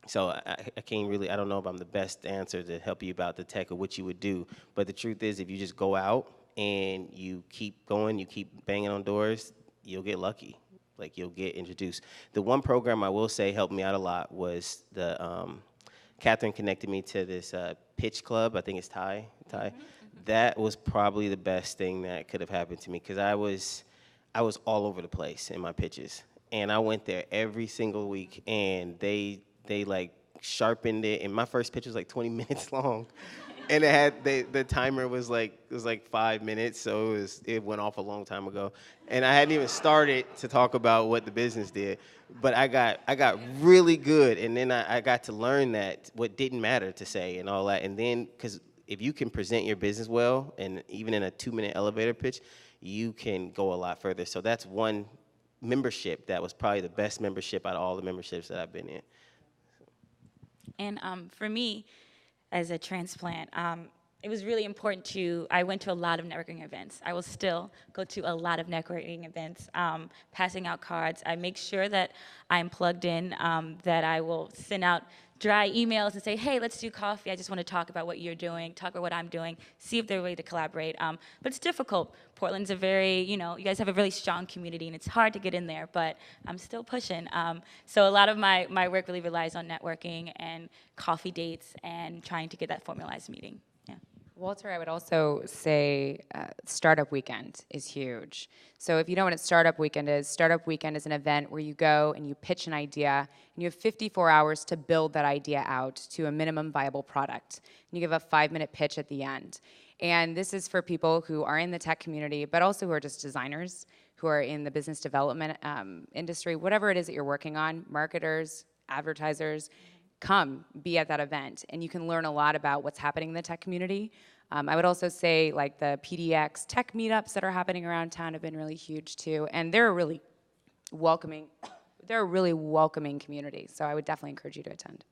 so I can't really, I don't know if I'm the best answer to help you about the tech or what you would do, but the truth is, if you just go out and you keep going, you keep banging on doors, you'll get lucky. You'll get introduced. The one program I will say helped me out a lot was Catherine connected me to this pitch club. I think it's Thai. That was probably the best thing that could have happened to me, because I was all over the place in my pitches, and I went there every single week, and they sharpened it. And my first pitch was 20 minutes long, and it had the timer was 5 minutes, so it went off a long time ago, and I hadn't even started to talk about what the business did. But I got really good, and then I got to learn that what didn't matter to say and all that. And then, because if you can present your business well, and even in a 2-minute elevator pitch, you can go a lot further. So that's one membership that was probably the best membership out of all the memberships that I've been in. And for me, as a transplant, it was really important I went to a lot of networking events. I will still go to a lot of networking events, passing out cards. I make sure that I'm plugged in, that I will send out dry emails and say, hey, let's do coffee. I just want to talk about what you're doing, talk about what I'm doing, see if there's a way to collaborate. But it's difficult. Portland's a very, you guys have a really strong community, and it's hard to get in there, but I'm still pushing. So a lot of my work really relies on networking and coffee dates and trying to get that formalized meeting. Yeah. Walter, I would also say Startup Weekend is huge. So if you know what a Startup Weekend is an event where you go and you pitch an idea, and you have 54 hours to build that idea out to a minimum viable product. And you give a 5-minute pitch at the end. And this is for people who are in the tech community, but also who are just designers, who are in the business development industry, whatever it is that you're working on, marketers, advertisers. Come be at that event, and you can learn a lot about what's happening in the tech community. I would also say like the PDX tech meetups that are happening around town have been really huge too, and they're a really welcoming community. So I would definitely encourage you to attend.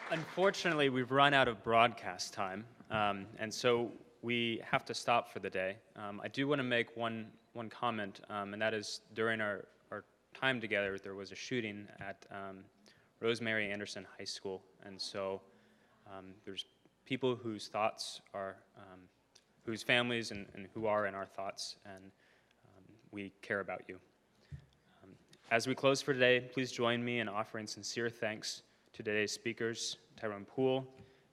Unfortunately, we've run out of broadcast time, and so we have to stop for the day. I do want to make one comment, and that is during our time together, there was a shooting at Rosemary Anderson High School, and so there's people whose thoughts are, whose families and who are in our thoughts, and we care about you. As we close for today, please join me in offering sincere thanks to today's speakers, Tyrone Poole,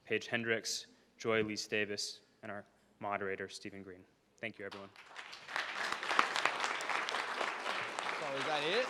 Paige Hendricks, Joy Elise Davis, and our moderator, Stephen Green. Thank you, everyone. So is that it?